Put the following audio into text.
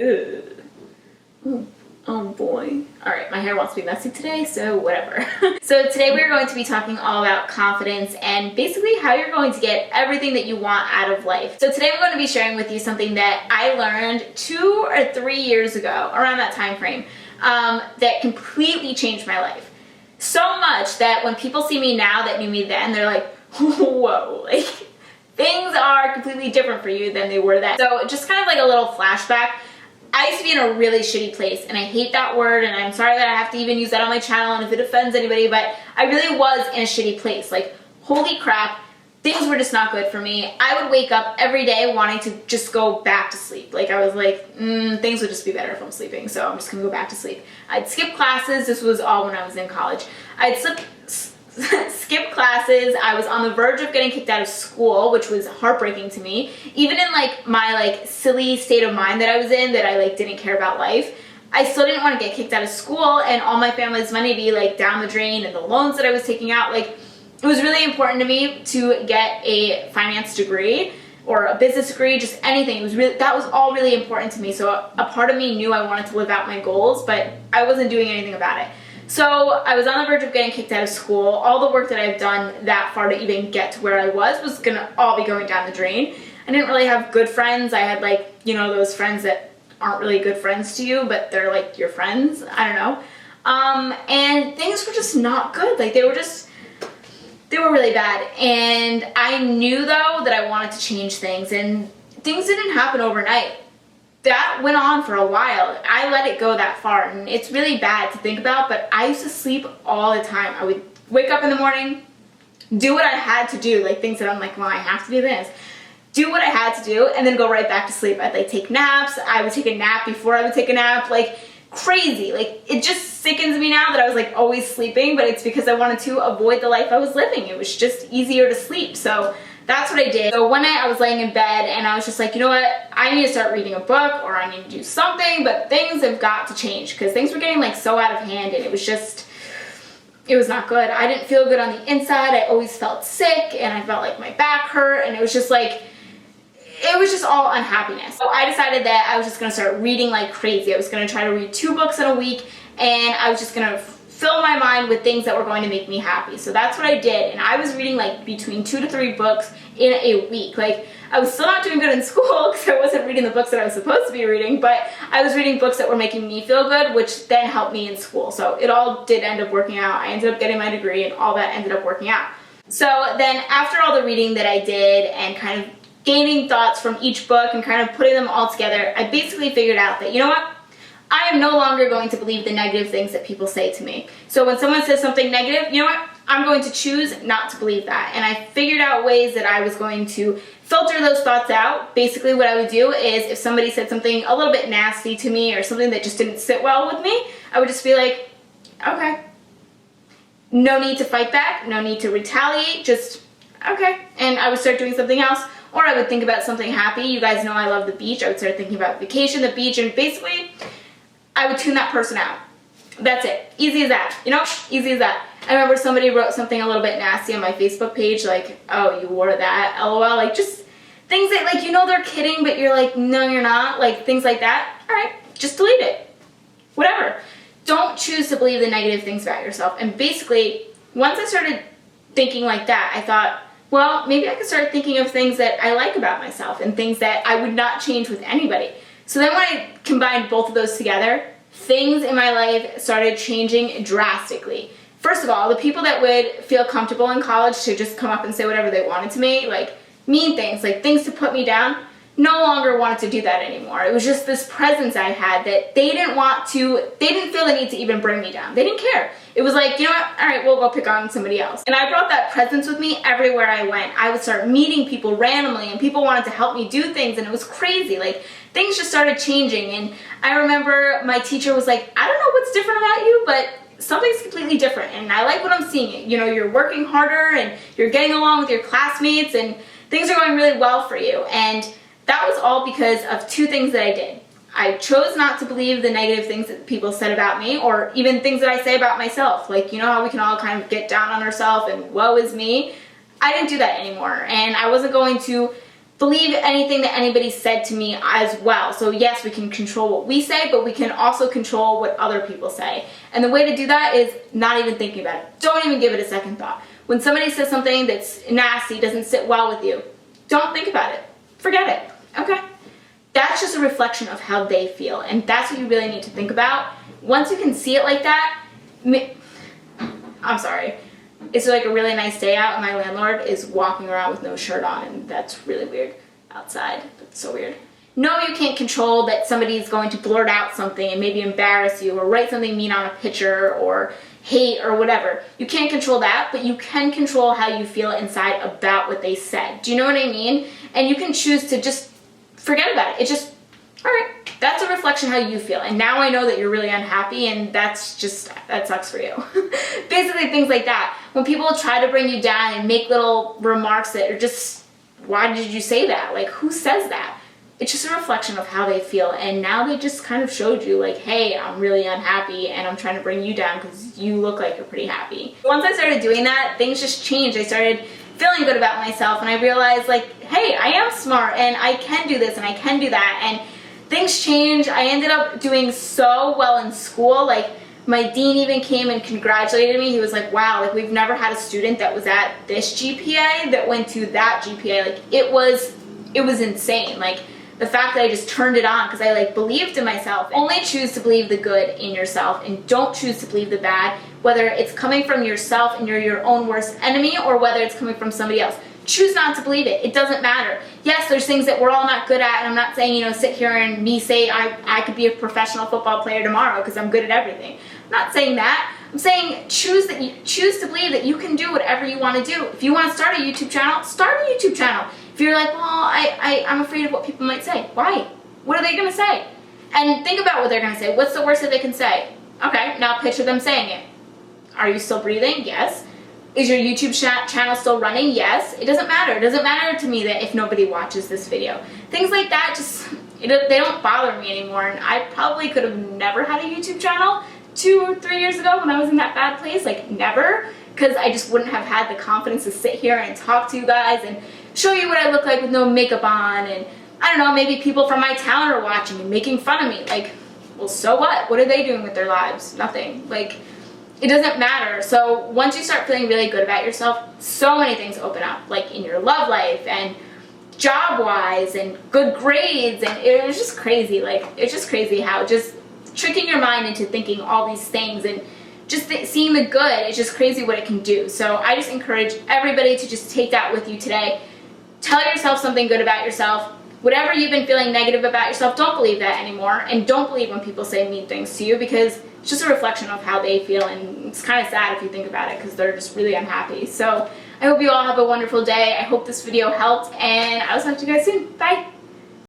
Ugh. Oh boy. Alright, my hair wants to be messy today, so whatever. So today we're going to be talking all about confidence and basically how you're going to get everything that you want out of life. So today I'm going to be sharing with you something that I learned 2 or 3 years ago, around that time frame, that completely changed my life. So much that when people see me now that knew me then, they're like, whoa, like things are completely different for you than they were then. So just kind of like a little flashback. I used to be in a really shitty place, and I hate that word, and I'm sorry that I have to even use that on my channel and if it offends anybody, but I really was in a shitty place. Like, holy crap, things were just not good for me. I would wake up every day wanting to just go back to sleep. Like, I was like, things would just be better if I'm sleeping, so I'm just gonna go back to sleep. I'd skip classes. This was all when I was in college. I'd skip classes. I was on the verge of getting kicked out of school, which was heartbreaking to me. Even in like my like silly state of mind that I was in, that I like didn't care about life, I still didn't want to get kicked out of school and all my family's money be like down the drain, and the loans that I was taking out. Like, it was really important to me to get a finance degree or a business degree, just anything. It was really, that was all really important to me. So a part of me knew I wanted to live out my goals, but I wasn't doing anything about it. So I was on the verge of getting kicked out of school. All the work that I've done that far to even get to where I was gonna all be going down the drain. I didn't really have good friends. I had like, you know, those friends that aren't really good friends to you, but they're like your friends. I don't know. And things were just not good. Like, they were really bad. And I knew though that I wanted to change things, and things didn't happen overnight. That went on for a while. I let it go that far, and it's really bad to think about, but I used to sleep all the time. I would wake up in the morning, do what I had to do, like things that I'm like, well, I have to do this. Do what I had to do, and then go right back to sleep. I'd like take naps. I would take a nap before I would take a nap, like crazy. Like, it just sickens me now that I was like always sleeping, but it's because I wanted to avoid the life I was living. It was just easier to sleep. So that's what I did. So one night I was laying in bed and I was just like, you know what? I need to start reading a book, or I need to do something, but things have got to change, because things were getting like so out of hand, and it was not good. I didn't feel good on the inside. I always felt sick, and I felt like my back hurt, and it was just all unhappiness. So I decided that I was just gonna start reading like crazy. I was gonna try to read 2 books in a week, and I was just gonna fill my mind with things that were going to make me happy. So that's what I did, and I was reading like between 2 to 3 books in a week. Like, I was still not doing good in school because I wasn't reading the books that I was supposed to be reading, but I was reading books that were making me feel good, which then helped me in school. So it all did end up working out. I ended up getting my degree, and all that ended up working out. So then after all the reading that I did and kind of gaining thoughts from each book and kind of putting them all together, I basically figured out that, you know what? I am no longer going to believe the negative things that people say to me. So when someone says something negative, you know what? I'm going to choose not to believe that. And I figured out ways that I was going to filter those thoughts out. Basically what I would do is, if somebody said something a little bit nasty to me or something that just didn't sit well with me, I would just be like, okay. No need to fight back, no need to retaliate, just okay. And I would start doing something else. Or I would think about something happy. You guys know I love the beach. I would start thinking about vacation, the beach, and basically I would tune that person out. That's it. Easy as that. You know? Easy as that. I remember somebody wrote something a little bit nasty on my Facebook page, like, oh, you wore that, LOL. Like, just things that, like, you know they're kidding, but you're like, no, you're not. Like, things like that. All right, just delete it. Whatever. Don't choose to believe the negative things about yourself. And basically, once I started thinking like that, I thought, well, maybe I could start thinking of things that I like about myself and things that I would not change with anybody. So then when I combined both of those together, things in my life started changing drastically. First of all, the people that would feel comfortable in college to just come up and say whatever they wanted to me, like mean things, like things to put me down, no longer wanted to do that anymore. It was just this presence I had that they didn't feel the need to even bring me down. They didn't care. It was like, you know what, all right, we'll go pick on somebody else. And I brought that presence with me everywhere I went. I would start meeting people randomly, and people wanted to help me do things, and it was crazy. Like, things just started changing. And I remember my teacher was like, I don't know what's different about you, but something's completely different, and I like what I'm seeing. You know, you're working harder, and you're getting along with your classmates, and things are going really well for you. And that was all because of 2 things that I did. I chose not to believe the negative things that people said about me, or even things that I say about myself. Like, you know how we can all kind of get down on ourselves and woe is me? I didn't do that anymore, and I wasn't going to believe anything that anybody said to me as well. So yes, we can control what we say, but we can also control what other people say. And the way to do that is not even thinking about it. Don't even give it a second thought. When somebody says something that's nasty, doesn't sit well with you, don't think about it. Forget it, okay? That's just a reflection of how they feel, and that's what you really need to think about. Once you can see it like that, I'm sorry. It's like a really nice day out and my landlord is walking around with no shirt on, and that's really weird outside. That's so weird. No, you can't control that somebody's going to blurt out something and maybe embarrass you or write something mean on a picture or hate or whatever. You can't control that, but you can control how you feel inside about what they said. Do you know what I mean? And you can choose to just forget about it. It's just, all right, that's a reflection how you feel. And now I know that you're really unhappy, and that sucks for you. Basically things like that. When people try to bring you down and make little remarks that are just, why did you say that? Like, who says that? It's just a reflection of how they feel, and now they just kind of showed you like, hey, I'm really unhappy and I'm trying to bring you down because you look like you're pretty happy. Once I started doing that, things just changed. I started feeling good about myself, and I realized like, hey, I am smart and I can do this and I can do that, and things changed. I ended up doing so well in school. Like, my dean even came and congratulated me. He was like, wow, like, we've never had a student that was at this GPA that went to that GPA. Like, it was insane. Like, the fact that I just turned it on because I like believed in myself. Only choose to believe the good in yourself and don't choose to believe the bad, whether it's coming from yourself and you're your own worst enemy or whether it's coming from somebody else. Choose not to believe it. It doesn't matter. Yes, there's things that we're all not good at, and I'm not saying, sit here and me say I could be a professional football player tomorrow because I'm good at everything. I'm not saying that. I'm saying choose to believe that you can do whatever you want to do. If you want to start a YouTube channel, start a YouTube channel. If you're like, well, I'm afraid of what people might say. Why? What are they going to say? And think about what they're going to say. What's the worst that they can say? Okay, now picture them saying it. Are you still breathing? Yes. Is your YouTube channel still running? Yes. It doesn't matter. It doesn't matter to me that if nobody watches this video. Things like that they don't bother me anymore. And I probably could have never had a YouTube channel 2 or 3 years ago when I was in that bad place. Like, never. Because I just wouldn't have had the confidence to sit here and talk to you guys and show you what I look like with no makeup on. And I don't know, maybe people from my town are watching and making fun of me. Like, well, so what? What are they doing with their lives? Nothing. Like, it doesn't matter. So once you start feeling really good about yourself, so many things open up, like in your love life and job-wise and good grades, and it was just crazy. Like, it's just crazy how just tricking your mind into thinking all these things and just seeing the good, it's just crazy what it can do. So I just encourage everybody to just take that with you today. Tell yourself something good about yourself. Whatever you've been feeling negative about yourself, don't believe that anymore, and don't believe when people say mean things to you, because it's just a reflection of how they feel, and it's kind of sad if you think about it because they're just really unhappy. So I hope you all have a wonderful day. I hope this video helped, and I'll talk to you guys soon. Bye!